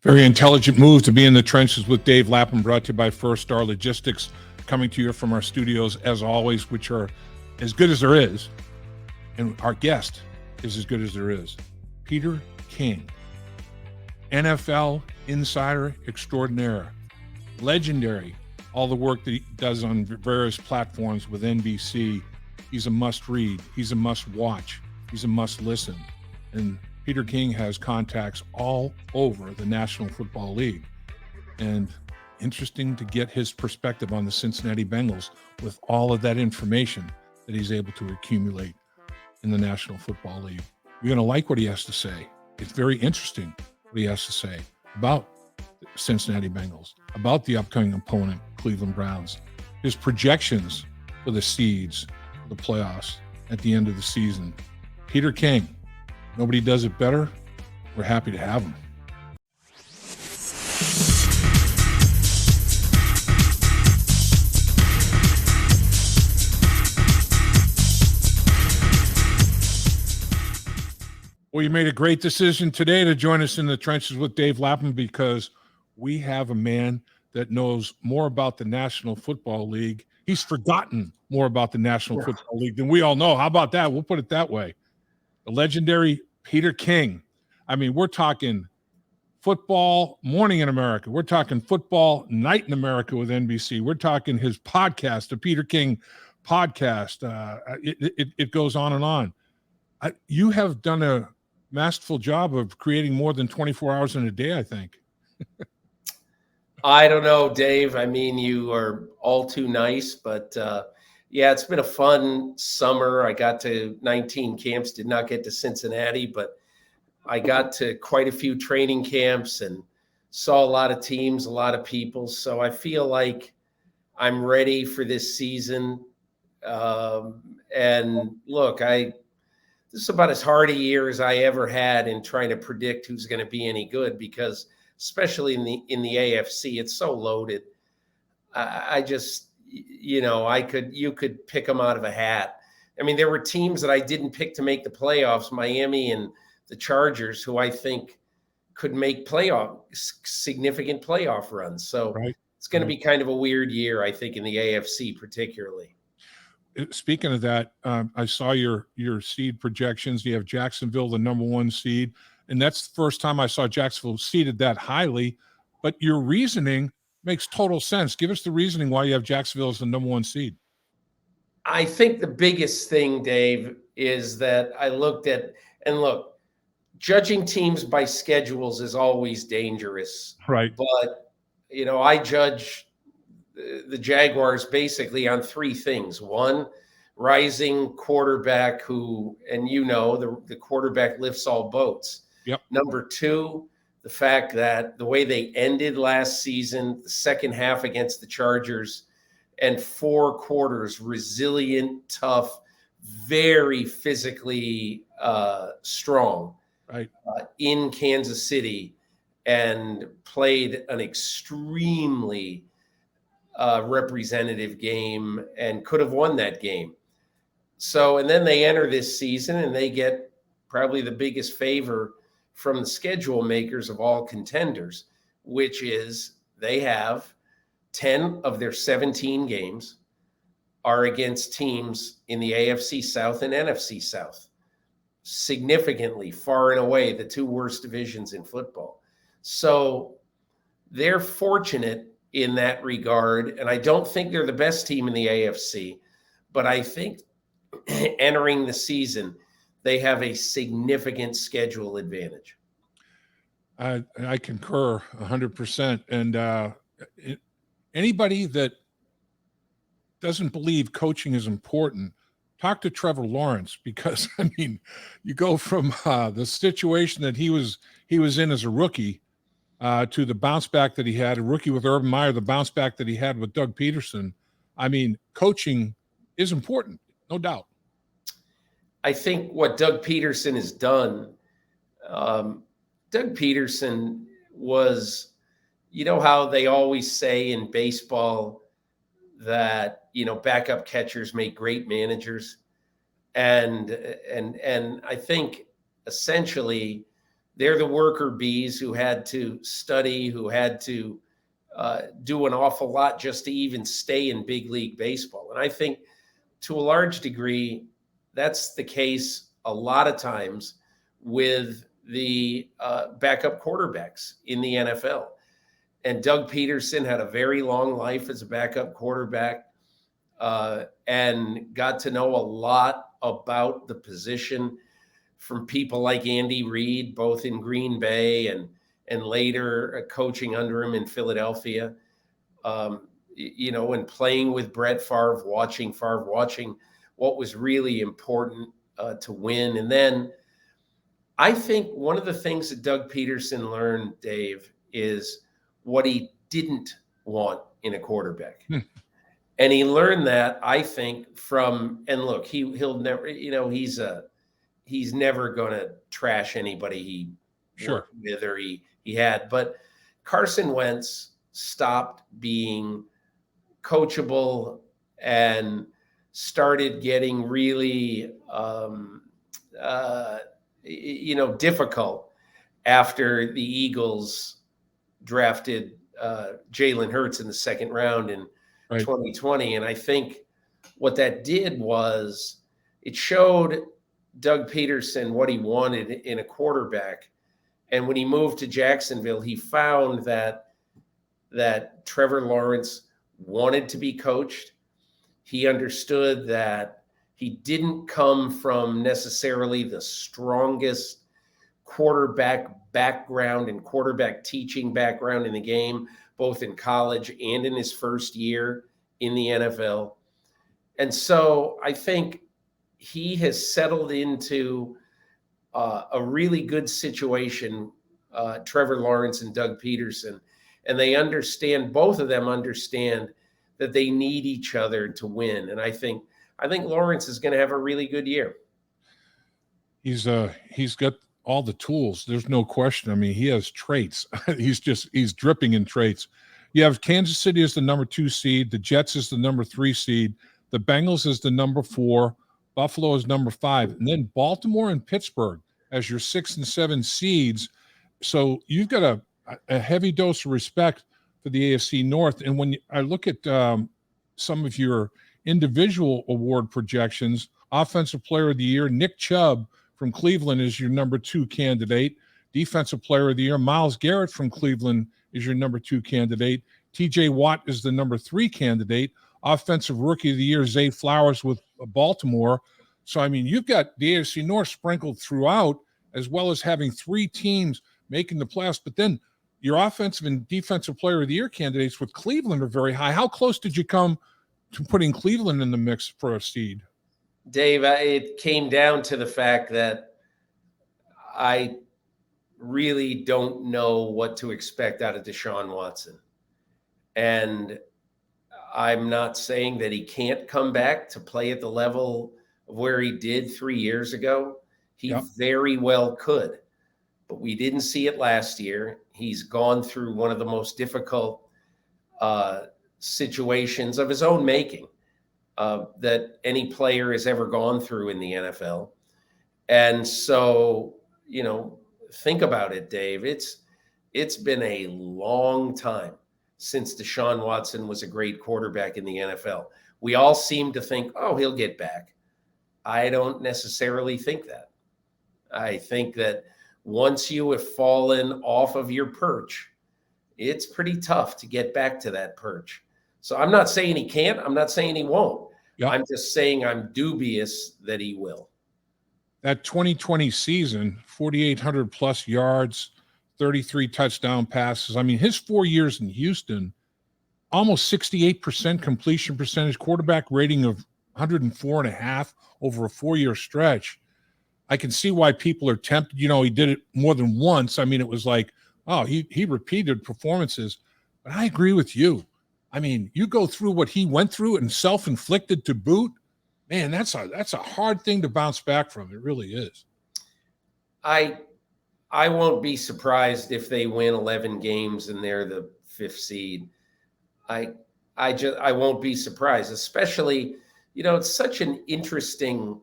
Very intelligent move to be in the trenches with Dave Lapham, brought to you by First Star Logistics, coming to you from our studios, as always, which are as good as there is. And our guest is as good as there is. Peter King, NFL insider extraordinaire, legendary, all the work that he does on various platforms with NBC. He's a must-read. He's a must-watch. He's a must-listen. And Peter King has contacts all over the National Football League. And interesting to get his perspective on the Cincinnati Bengals with all of that information that he's able to accumulate in the National Football League. You're going to like what he has to say. It's very interesting what he has to say about the Cincinnati Bengals, about the upcoming opponent, Cleveland Browns, his projections for the seeds, the playoffs at the end of the season. Peter King. Nobody does it better. We're happy to have him. Well, you made a great decision today to join us in the trenches with Dave Lapham, because we have a man that knows more about the National Football League. He's forgotten more about the National Football League than we all know. How about that? We'll put it that way. The legendary Peter King. I mean, we're talking football morning in America. We're talking football night in America with NBC. We're talking his podcast, the Peter King podcast. It goes on and on. You have done a masterful job of creating more than 24 hours in a day, I think. I don't know, Dave. I mean, you are all too nice, but yeah, it's been a fun summer. I got to 19 camps, did not get to Cincinnati, but I got to quite a few training camps and saw a lot of teams, a lot of people. So I feel like I'm ready for this season. And look, this is about as hard a year as I ever had in trying to predict who's going to be any good, because especially in the AFC, it's so loaded. I just, you could pick them out of a hat. I mean, there were teams that I didn't pick to make the playoffs, Miami and the Chargers, who I think could make significant playoff runs. So It's going to be kind of a weird year, I think, in the AFC particularly. Speaking of that, I saw your seed projections. You have Jacksonville, the number one seed, and that's the first time I saw Jacksonville seeded that highly. But your reasoning makes total sense. Give us the reasoning why you have Jacksonville as the number one seed. I think the biggest thing, Dave, is that I looked at, and look, judging teams by schedules is always dangerous. Right. But, I judge the Jaguars basically on three things. One, rising quarterback who, and the quarterback lifts all boats. Yep. Number two, the fact that the way they ended last season, the second half against the Chargers, and 4 quarters, resilient, tough, very physically strong, right, in Kansas City, and played an extremely representative game and could have won that game. So, and then they enter this season and they get probably the biggest favor from the schedule makers of all contenders, which is they have 10 of their 17 games are against teams in the AFC South and NFC South. Significantly, far and away, the 2 worst divisions in football. So they're fortunate in that regard. And I don't think they're the best team in the AFC, but I think entering the season, they have a significant schedule advantage. I concur 100%. And anybody that doesn't believe coaching is important, talk to Trevor Lawrence, because, I mean, you go from the situation that he was in as a rookie to the bounce back that he had, a rookie with Urban Meyer, the bounce back that he had with Doug Peterson. I mean, coaching is important, no doubt. I think what Doug Peterson has done, Doug Peterson was, how they always say in baseball that, backup catchers make great managers. And I think essentially they're the worker bees who had to study, who had to do an awful lot just to even stay in big league baseball. And I think to a large degree, that's the case a lot of times with the backup quarterbacks in the NFL. And Doug Peterson had a very long life as a backup quarterback and got to know a lot about the position from people like Andy Reid, both in Green Bay and later coaching under him in Philadelphia, and playing with Brett Favre, watching what was really important to win. And then I think one of the things that Doug Peterson learned, Dave, is what he didn't want in a quarterback. And he learned that, I think, from, and look, he'll never, he's never going to trash anybody he worked with or he had. But Carson Wentz stopped being coachable and started getting really, difficult after the Eagles drafted Jalen Hurts in the second round in 2020. And I think what that did was it showed Doug Peterson what he wanted in a quarterback. And when he moved to Jacksonville, he found that Trevor Lawrence wanted to be coached. He understood that he didn't come from necessarily the strongest quarterback background and quarterback teaching background in the game, both in college and in his first year in the NFL. And so I think he has settled into a really good situation, Trevor Lawrence and Doug Peterson. And they understand, both of them understand that they need each other to win. And I think Lawrence is going to have a really good year. He's got all the tools. There's no question. I mean, he has traits. he's dripping in traits. You have Kansas City as the number 2 seed. The Jets is the number 3 seed. The Bengals is the number 4. Buffalo is number 5. And then Baltimore and Pittsburgh as your 6 and 7 seeds. So you've got a heavy dose of respect for the AFC North. And when I look at some of your individual award projections, Offensive Player of the Year, Nick Chubb from Cleveland is your number 2 candidate. Defensive Player of the Year, Myles Garrett from Cleveland is your number 2 candidate. TJ Watt is the number 3 candidate. Offensive Rookie of the Year, Zay Flowers with Baltimore. So, I mean, you've got the AFC North sprinkled throughout, as well as having 3 teams making the playoffs. But then your offensive and defensive player of the year candidates with Cleveland are very high. How close did you come to putting Cleveland in the mix for a seed? Dave, it came down to the fact that I really don't know what to expect out of Deshaun Watson. And I'm not saying that he can't come back to play at the level of where he did 3 years ago. He very well could, but we didn't see it last year. He's gone through one of the most difficult situations of his own making that any player has ever gone through in the NFL. And so, think about it, Dave. It's been a long time since Deshaun Watson was a great quarterback in the NFL. We all seem to think, oh, he'll get back. I don't necessarily think that. I think that once you have fallen off of your perch, it's pretty tough to get back to that perch. So I'm not saying he can't. I'm not saying he won't. Yep. I'm just saying I'm dubious that he will. That 2020 season, 4,800 plus yards, 33 touchdown passes. I mean, his 4 years in Houston, almost 68% completion percentage, quarterback rating of 104.5 over a 4-year stretch. I can see why people are tempted. He did it more than once. I mean, it was like, oh, he repeated performances. But I agree with you. I mean, you go through what he went through and self-inflicted to boot. Man, that's a hard thing to bounce back from. It really is. I won't be surprised if they win 11 games and they're the 5th seed. I won't be surprised, especially, it's such an interesting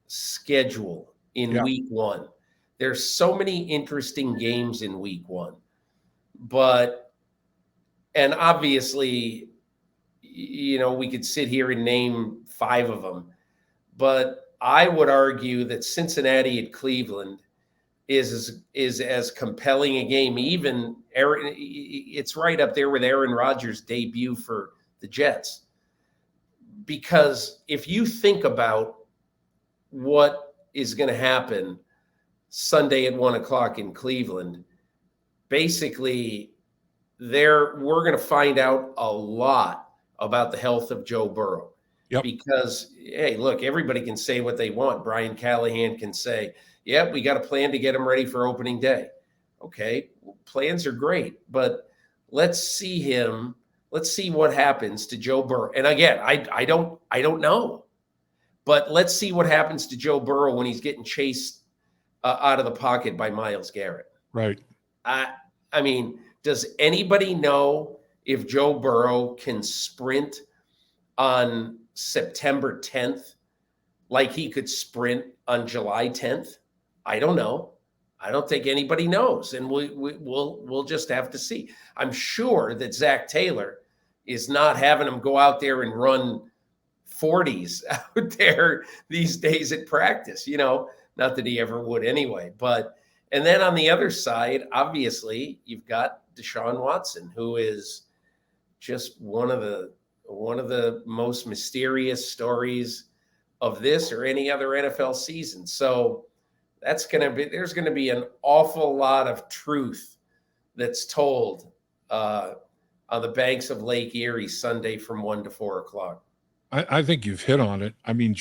schedule in week 1. There's so many interesting games in week 1. And obviously, we could sit here and name 5 of them, but I would argue that Cincinnati at Cleveland is as compelling a game. Even it's right up there with Aaron Rodgers' debut for the Jets. Because if you think about what is going to happen Sunday at 1:00 in Cleveland, basically we're going to find out a lot about the health of Joe Burrow. Yep. Because, hey, look, everybody can say what they want. Brian Callahan can say, yeah, we got a plan to get him ready for opening day. Okay, plans are great, but let's see what happens to Joe Burrow. And again, I don't know, but let's see what happens to Joe Burrow when he's getting chased out of the pocket by Myles Garrett. Right. I mean, does anybody know if Joe Burrow can sprint on September 10th like he could sprint on July 10th? I don't know. I don't think anybody knows, and we'll just have to see. I'm sure that Zach Taylor is not having him go out there and run 40s out there these days at practice. Not that he ever would anyway. And then on the other side, obviously, you've got Deshaun Watson, who is just one of the most mysterious stories of this or any other NFL season. So there's going to be an awful lot of truth that's told on the banks of Lake Erie Sunday from 1 to 4 o'clock. I think you've hit on it. I mean,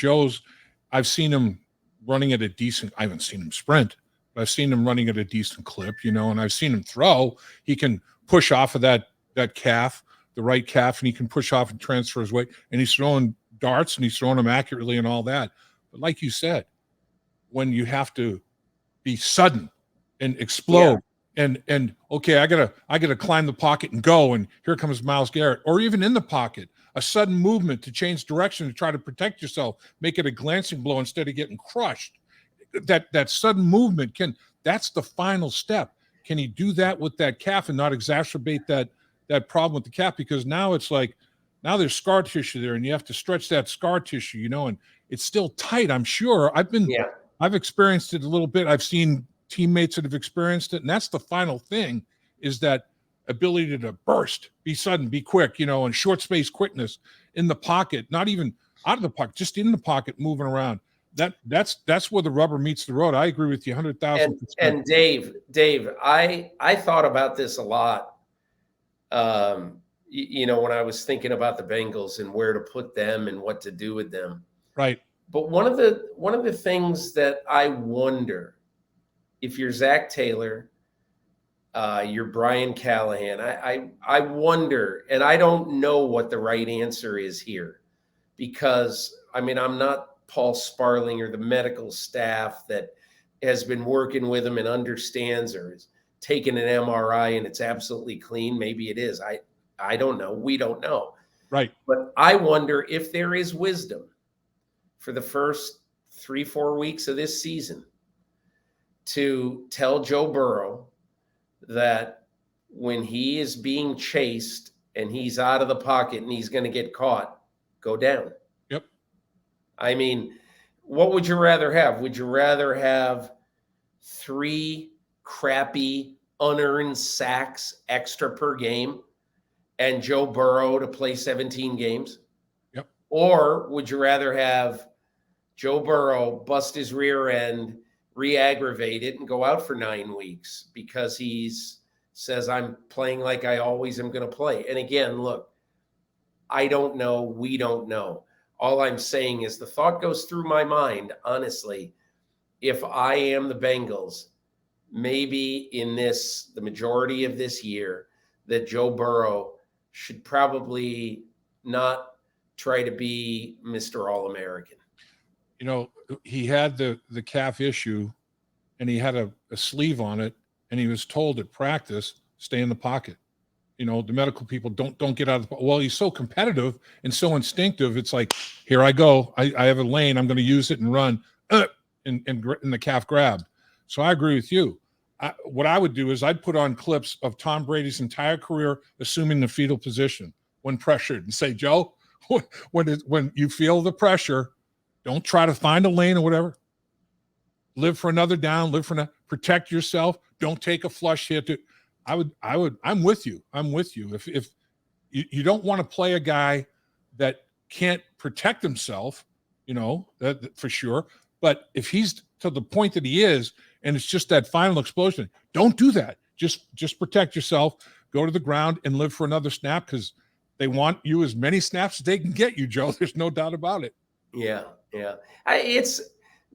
I've seen him running at a decent, I haven't seen him sprint, but I've seen him running at a decent clip, and I've seen him throw. He can push off of that calf, the right calf, and he can push off and transfer his weight, and he's throwing darts and he's throwing them accurately and all that. But like you said, when you have to be sudden and explode and okay, I gotta climb the pocket and go, and here comes Myles Garrett, or even in the pocket, a sudden movement to change direction to try to protect yourself, make it a glancing blow instead of getting crushed. That sudden movement that's the final step. Can he do that with that calf and not exacerbate that problem with the calf? Because now it's like, now there's scar tissue there, and you have to stretch that scar tissue, and it's still tight. I'm sure I've experienced it a little bit. I've seen teammates that have experienced it, and that's the final thing, is that ability to burst, be sudden, be quick, and short space quickness in the pocket, not even out of the pocket, just in the pocket, moving around. That's where the rubber meets the road. I agree with you 100,000%. And Dave, I thought about this a lot. When I was thinking about the Bengals and where to put them and what to do with them. Right. But one of the things that I wonder, if you're Zach Taylor, you're Brian Callahan, I wonder, and I don't know what the right answer is here, because I'm not Paul Sparling or the medical staff that has been working with him and understands, or is taking an MRI and it's absolutely clean. Maybe it is. I don't know. We don't know. Right. But I wonder if there is wisdom for the first 3-4 weeks of this season to tell Joe Burrow that when he is being chased and he's out of the pocket and he's going to get caught, go down. Yep. What would you rather have? Would you rather have 3 crappy unearned sacks extra per game and Joe Burrow to play 17 games? Yep. Or would you rather have Joe Burrow bust his rear end, re-aggravate it, and go out for 9 weeks because says, I'm playing like I always am going to play? And again, look, I don't know. We don't know. All I'm saying is the thought goes through my mind, honestly, if I am the Bengals, maybe in the majority of this year, that Joe Burrow should probably not try to be Mr. All-American. He had the calf issue, and he had a sleeve on it, and he was told at practice, stay in the pocket. The medical people don't get out of the, well, he's so competitive and so instinctive. It's like, here I go. I have a lane. I'm going to use it and run and the calf grabbed. So I agree with you. What I would do is I'd put on clips of Tom Brady's entire career assuming the fetal position when pressured and say, Joe, when you feel the pressure, don't try to find a lane or whatever. Live for another down, protect yourself. Don't take a flush hit. I'm with you. If you don't want to play a guy that can't protect himself, that for sure. But if he's to the point that he is, and it's just that final explosion, don't do that. Just protect yourself, go to the ground and live for another snap, because they want you as many snaps as they can get you, Joe. There's no doubt about it. Yeah.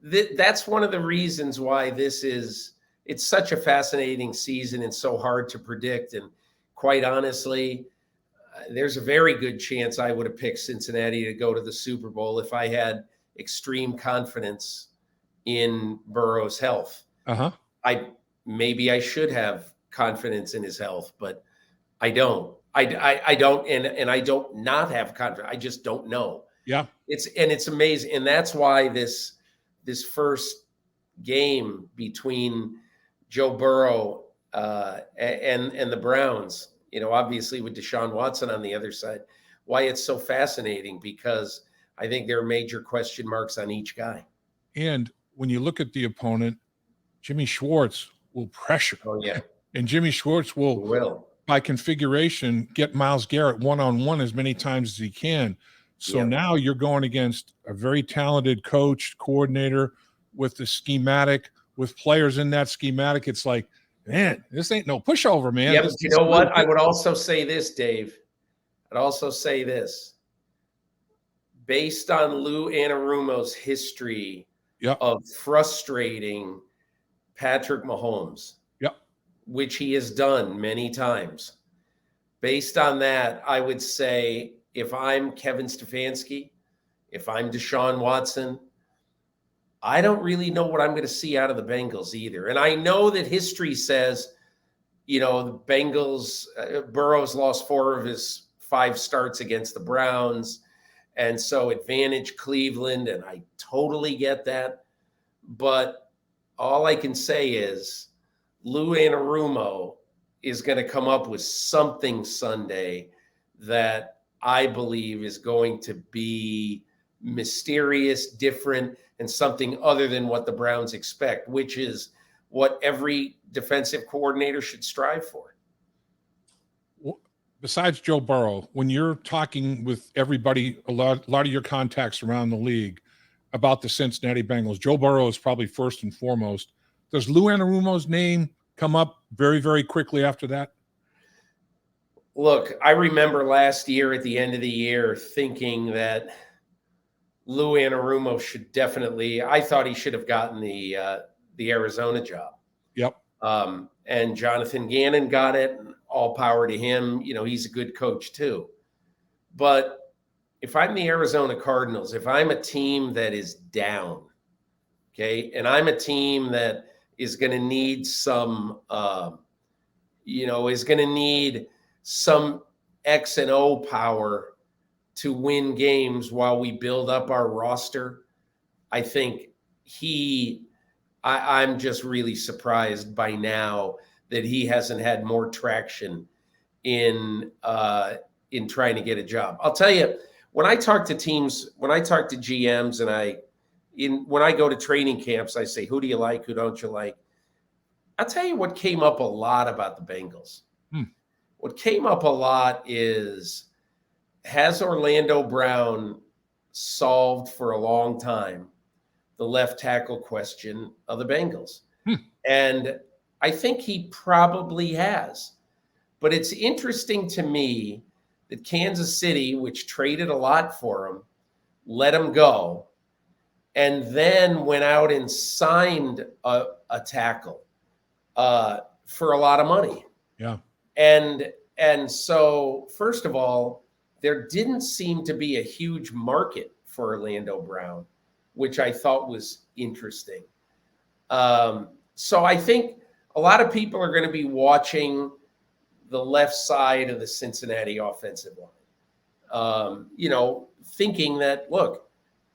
That's one of the reasons why it's such a fascinating season and so hard to predict. And quite honestly, there's a very good chance I would have picked Cincinnati to go to the Super Bowl if I had extreme confidence in Burrow's health. Maybe I should have confidence in his health, but I don't. I don't, and I don't not have confidence. I just don't know. Yeah. It's amazing. And that's why this first game between Joe Burrow and the Browns, obviously with Deshaun Watson on the other side, why it's so fascinating, because I think there are major question marks on each guy. And when you look at the opponent, Jimmy Schwartz will pressure. Oh, yeah. And Jimmy Schwartz will by configuration, get Myles Garrett one-on-one as many times as he can. So now you're going against a very talented coach, coordinator with the schematic, with players in that schematic. It's like, man, this ain't no pushover, man. Yeah, but you know what? I would also say this, Dave. I'd also say this. Based on Lou Anarumo's history of frustrating Patrick Mahomes, which he has done many times, based on that, I would say if I'm Kevin Stefanski, if I'm Deshaun Watson, I don't really know what I'm going to see out of the Bengals either. And I know that history says, the Bengals, Burrow's lost 4 of his 5 starts against the Browns. And so advantage Cleveland, and I totally get that. But all I can say is Lou Anarumo is going to come up with something Sunday that I believe is going to be mysterious, different, and something other than what the Browns expect, which is what every defensive coordinator should strive for. Besides Joe Burrow, when you're talking with everybody, a lot of your contacts around the league about the Cincinnati Bengals, Joe Burrow is probably first and foremost. Does Lou Anarumo's name come up very, very quickly after that? Look, I remember last year at the end of the year thinking that Lou Anarumo should definitely, I thought he should have gotten the Arizona job. Yep. And Jonathan Gannon got it. All power to him. He's a good coach too. But if I'm the Arizona Cardinals, if I'm a team that is down, okay, and I'm a team that is going to need some, is going to need some X and O power to win games while we build up our roster, I think I'm just really surprised by now that he hasn't had more traction in trying to get a job. I'll tell you, when I talk to teams, when I talk to GMs, and when I go to training camps, I say, who do you like? Who don't you like? I'll tell you what came up a lot about the Bengals. What came up a lot is, has Orlando Brown solved for a long time the left tackle question of the Bengals? And I think he probably has. But it's interesting to me that Kansas City, which traded a lot for him, let him go, and then went out and signed a tackle for a lot of money. Yeah. And so, first of all, there didn't seem to be a huge market for Orlando Brown, which I thought was interesting. So I think a lot of people are going to be watching the left side of the Cincinnati offensive line, thinking that, look,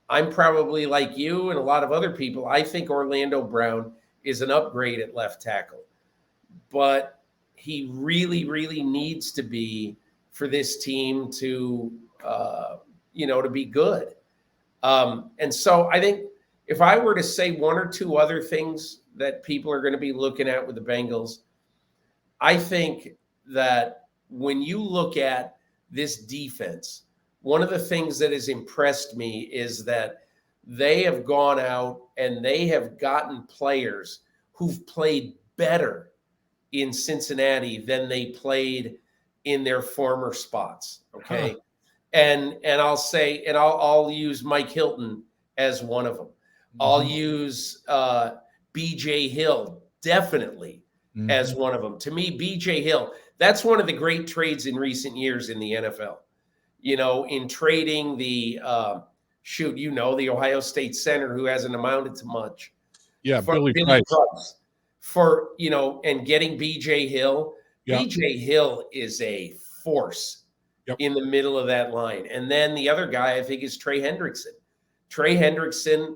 I'm probably like you and a lot of other people. I think Orlando Brown is an upgrade at left tackle. But he really, really needs to be for this team to, to be good. And so I think if I were to say one or two other things that people are going to be looking at with the Bengals, I think that when you look at this defense, one of the things that has impressed me is that they have gone out and they have gotten players who've played better in Cincinnati than they played in their former spots. Okay. Huh. And I'll say, and I'll use Mike Hilton as one of them. I'll use BJ Hill definitely as one of them. To me, BJ Hill, that's one of the great trades in recent years in the NFL. In trading the the Ohio State center who hasn't amounted to much. Yeah, Billy Price. And getting BJ Hill. Yep. BJ Hill is a force in the middle of that line. And then the other guy, I think, is Trey Hendrickson. Trey Hendrickson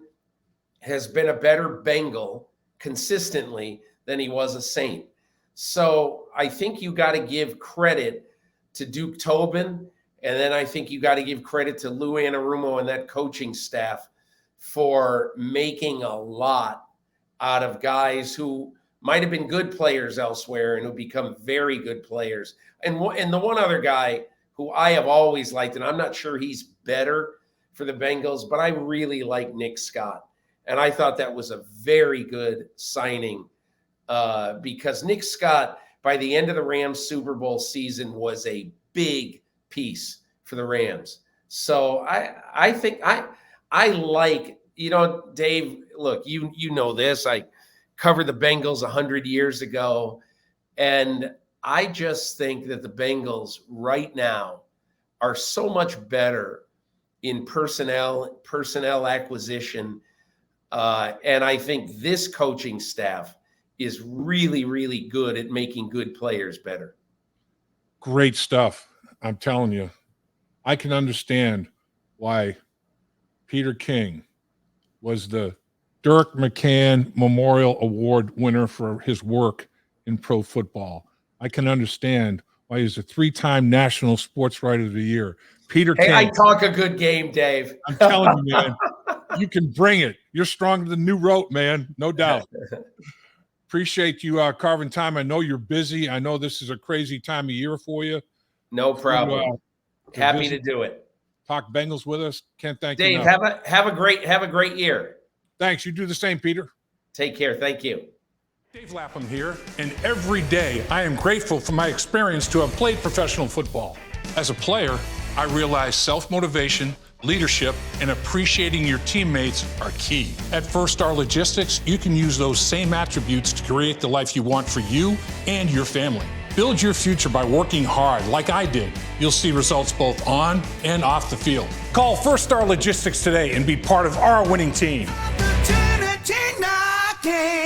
has been a better Bengal consistently than he was a Saint. So I think you got to give credit to Duke Tobin. And then I think you got to give credit to Lou Anarumo and that coaching staff for making a lot out of guys who might have been good players elsewhere and who become very good players. And the one other guy who I have always liked, and I'm not sure he's better for the Bengals, but I really like Nick Scott. And I thought that was a very good signing because Nick Scott, by the end of the Rams Super Bowl season, was a big piece for the Rams. So I think I like, Dave, look, you know this. I covered the Bengals 100 years ago. And I just think that the Bengals right now are so much better in personnel acquisition. And I think this coaching staff is really, really good at making good players better. Great stuff. I'm telling you, I can understand why Peter King was the Dirk McCann Memorial Award winner for his work in pro football. I can understand why he's a 3-time National Sports Writer of the Year. Peter King. I talk a good game, Dave. I'm telling you, man, you can bring it. You're stronger than New Rote, man, no doubt. Appreciate you carving time. I know you're busy. I know this is a crazy time of year for you. No problem. Happy to do it. Talk Bengals with us. Can't thank you. Dave, have a great year. Thanks. You do the same, Peter. Take care. Thank you. Dave Lapham here, and every day I am grateful for my experience to have played professional football. As a player, I realize self-motivation, leadership, and appreciating your teammates are key. At First Star Logistics, you can use those same attributes to create the life you want for you and your family. Build your future by working hard like I did. You'll see results both on and off the field. Call First Star Logistics today and be part of our winning team. Opportunity knocking.